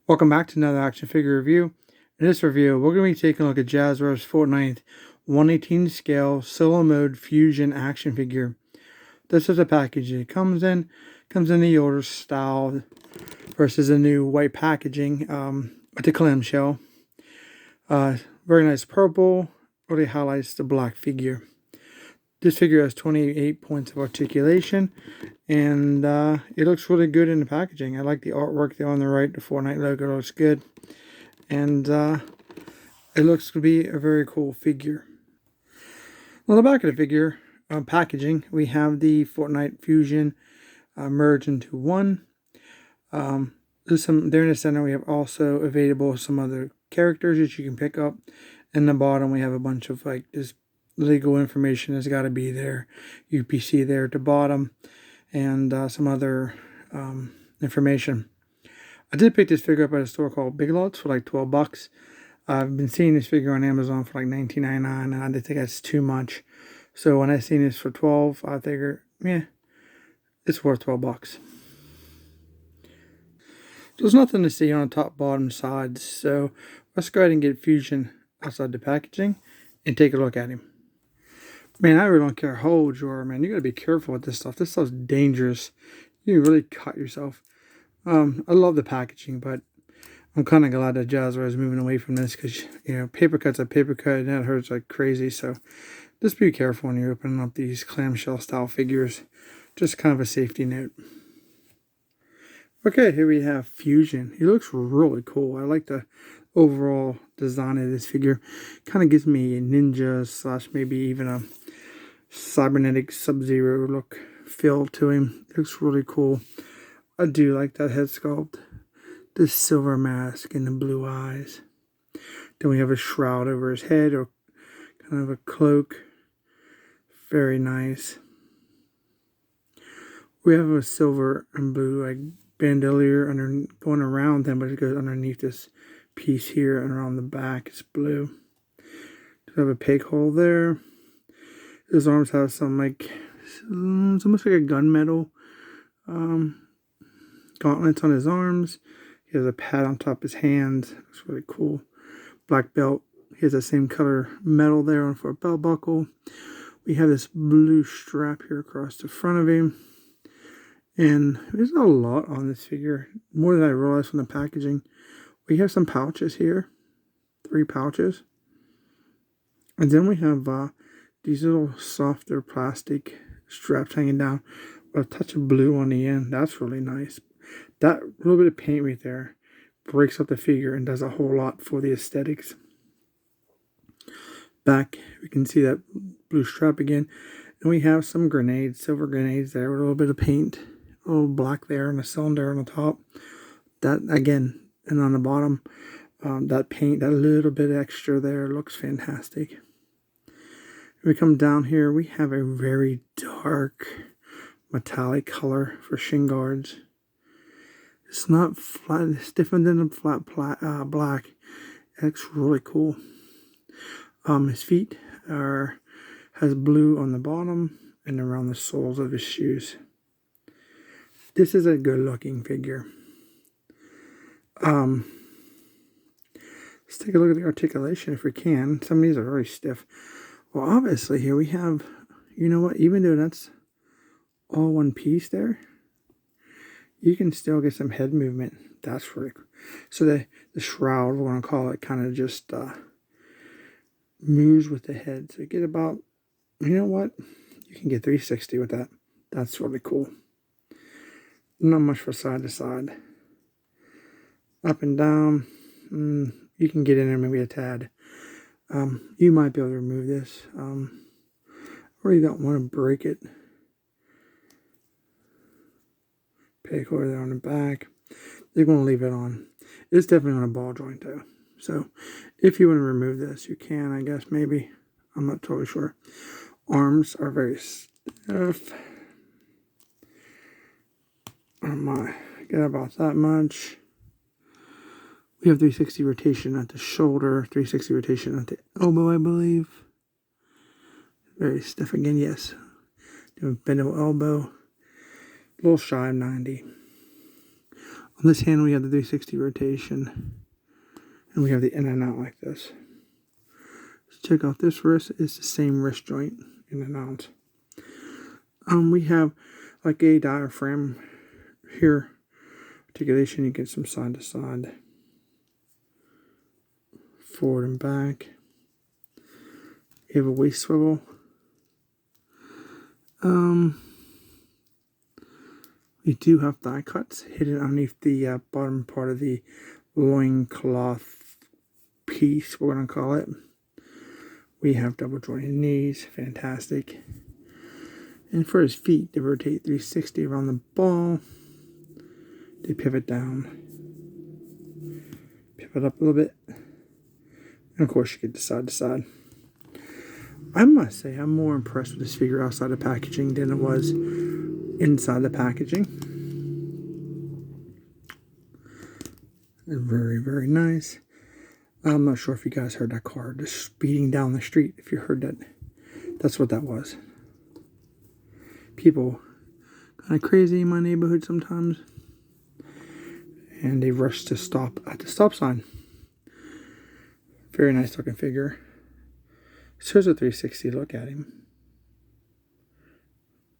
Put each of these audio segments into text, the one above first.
Welcome back to another action figure review. In this review, we're going to be taking a look at Jazwares Fortnite 1/18 scale solo mode fusion action figure. This is the package it comes in. Comes in the older style versus the new white packaging with the clamshell. Very nice purple. Really highlights the black figure. This figure has 28 points of articulation, and it looks really good in the packaging. I like the artwork there on the right. The Fortnite logo looks good, and it looks to be a very cool figure. On the back of the figure packaging, we have the Fortnite Fusion merged into one. There's some there in the center. We have also available some other characters that you can pick up. In the bottom, we have a bunch of this legal information has got to be there. UPC there at the bottom, and some other information. I did pick this figure up at a store called Big Lots for like $12. I've been seeing this figure on Amazon for like $19.99, and I did think that's too much. So when I seen this for $12, I figured, yeah, it's worth $12. There's nothing to see on the top, bottom, sides, so let's go ahead and get Fusion outside the packaging and take a look at him. Man, I really don't care how old you are, man. You gotta be careful with this stuff. This stuff's dangerous. You can really cut yourself. I love the packaging, but I'm kind of glad that Jazwares is moving away from this because, paper cut's a paper cut and that hurts like crazy. So just be careful when you're opening up these clamshell style figures. Just kind of a safety note. Okay, here we have Fusion. He looks really cool. I like the overall design of this figure. Kind of gives me a ninja / maybe even a cybernetic Sub-Zero look feel to him. Looks really cool. I do like that head sculpt. This silver mask and the blue eyes. Then we have a shroud over his head, or kind of a cloak. Very nice. We have a silver and blue bandolier going around him, but it goes underneath this piece here and around the back. It's blue. We have a peg hole there. His arms have some it's almost like a gunmetal gauntlets on his arms. He has a pad on top of his hand. Looks really cool. Black belt. He has the same color metal there for a belt buckle. We have this blue strap here across the front of him. And there's a lot on this figure, more than I realized from the packaging. We have some pouches here, 3 pouches. And then we have these little softer plastic straps hanging down with a touch of blue on the end. That's really nice. That little bit of paint right there breaks up the figure and does a whole lot for the aesthetics. Back, we can see that blue strap again. And we have some grenades, silver grenades there with a little bit of paint. A little black there and a cylinder on the top. That again, and on the bottom, that paint, that little bit extra there looks fantastic. When we come down here, we have a very dark metallic color for shin guards. It's not flat, it's different than the flat black. It looks really cool. His feet has blue on the bottom and around the soles of his shoes. This is a good looking figure. Let's take a look at the articulation if we can. Some of these are very stiff. Well, obviously here we have, you know what, even though that's all one piece there, you can still get some head movement. That's really cool. So the shroud, we're going to call it, kind of just moves with the head. So you get about, you know what, you can get 360 with that. That's really cool. Not much for side to side. Up and down. You can get in there maybe a tad. You might be able to remove this. Or you don't want to break it. Peg cord there on the back. They're going to leave it on. It's definitely on a ball joint though. So if you want to remove this, you can, I guess, maybe. I'm not totally sure. Arms are very stiff. Get about that much. We have 360 rotation at the shoulder, 360 rotation at the elbow, I believe. Very stiff again, yes. Doing bend elbow. A little shy of 90. On this hand, we have the 360 rotation, and we have the in and out like this. Let's check out this wrist. It's the same wrist joint, in and out. We have like a diaphragm here. Articulation, you get some side to side, forward and back. You have a waist swivel. We do have thigh cuts hidden underneath the bottom part of the loincloth piece, we're going to call it. We have double jointed knees, fantastic. And for his feet, they rotate 360 around the ball. They pivot down, pivot up a little bit. And of course, you get the side to side. I must say, I'm more impressed with this figure outside the packaging than it was inside the packaging. It's very, very nice. I'm not sure if you guys heard that car just speeding down the street. If you heard that, that's what that was. People kind of crazy in my neighborhood sometimes. And they rush to stop at the stop sign. Very nice looking figure. So here's a 360 look at him.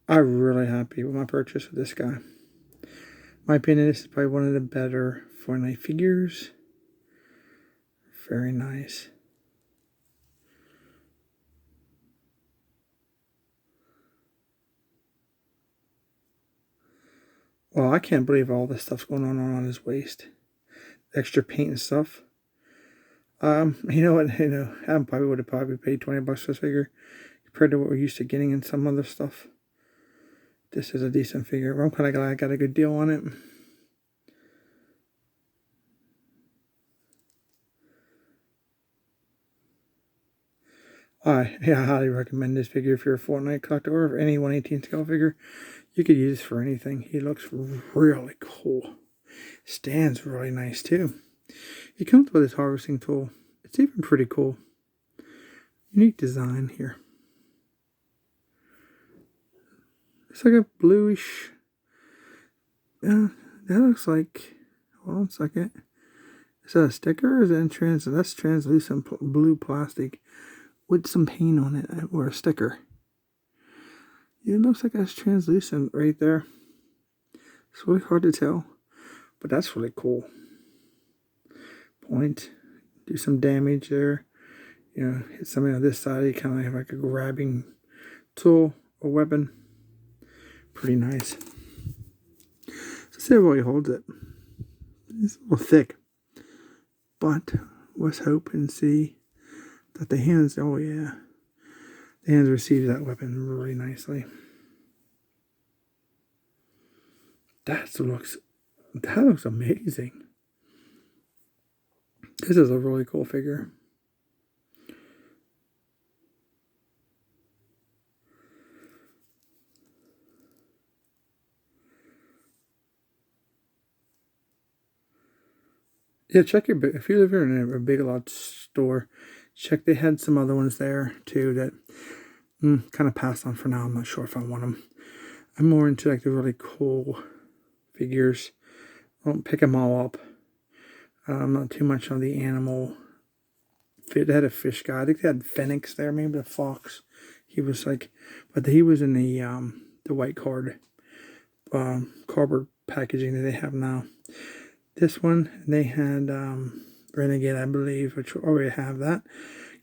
I'm really happy with my purchase with this guy. My opinion, this is probably one of the better Fortnite figures. Very nice. Well, I can't believe all this stuff's going on his waist. Extra paint and stuff. You know what? I probably would have paid $20 for this figure compared to what we're used to getting in some other stuff. This is a decent figure. I'm kind of glad I got a good deal on it. I highly recommend this figure if you're a Fortnite collector or any 1/18 scale figure. You could use this for anything. He looks really cool. Stands really nice too. He comes with his harvesting tool. It's even pretty cool. Unique design here. It's like a bluish. That looks like. Hold on a second. Is that a sticker or is that translucent? That's translucent blue plastic with some paint on it or a sticker. It looks like that's translucent right there. It's really hard to tell, but that's really cool. Point, do some damage there. Hit something on this side. You kind of have like a grabbing tool or weapon. Pretty nice. So see how he holds it. It's a little thick, but let's hope and see that the hands. Oh yeah. The hands receive that weapon really nicely. That looks amazing. This is a really cool figure. Yeah, check if you live here in a Big Lots store, check. They had some other ones there too that kind of passed on for now. I'm not sure if I want them. I'm more into like the really cool figures. I don't pick them all up. I'm not too much on the animal. They had a fish guy. I think they had Phoenix there, maybe a fox. He was like, but he was in the white cardboard packaging that they have now. This one, they had Renegade, I believe, which we already have that.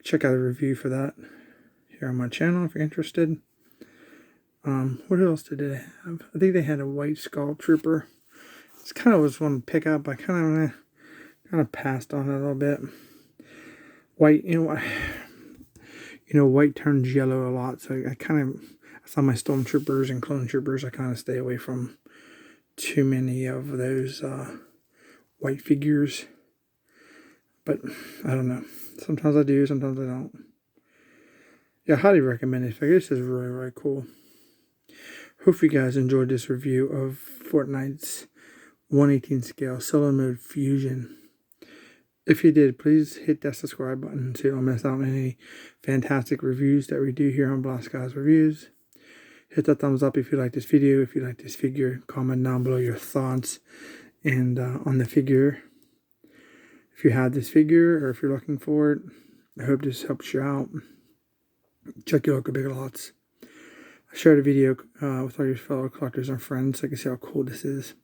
Check out a review for that here on my channel if you're interested. What else did they have? I think they had a white Skull Trooper. It's kind of was one to pick up. I kind of passed on it a little bit. White, white turns yellow a lot, so I saw my Stormtroopers and Clone Troopers. I kind of stay away from too many of those white figures. But I don't know. Sometimes I do, sometimes I don't. Yeah, I highly recommend this figure. This is really, really cool. Hope you guys enjoyed this review of Fortnite's 1/18 scale solo mode fusion. If you did, please hit that subscribe button so you don't miss out on any fantastic reviews that we do here on Blast Guys Reviews. Hit that thumbs up if you like this video. If you like this figure, comment down below your thoughts. And on the figure, if you have this figure or if you're looking for it, I hope this helps you out. Check your local Big Lots. I shared a video with all your fellow collectors and friends so you can see how cool this is.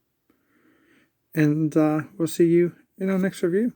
And we'll see you in our next review.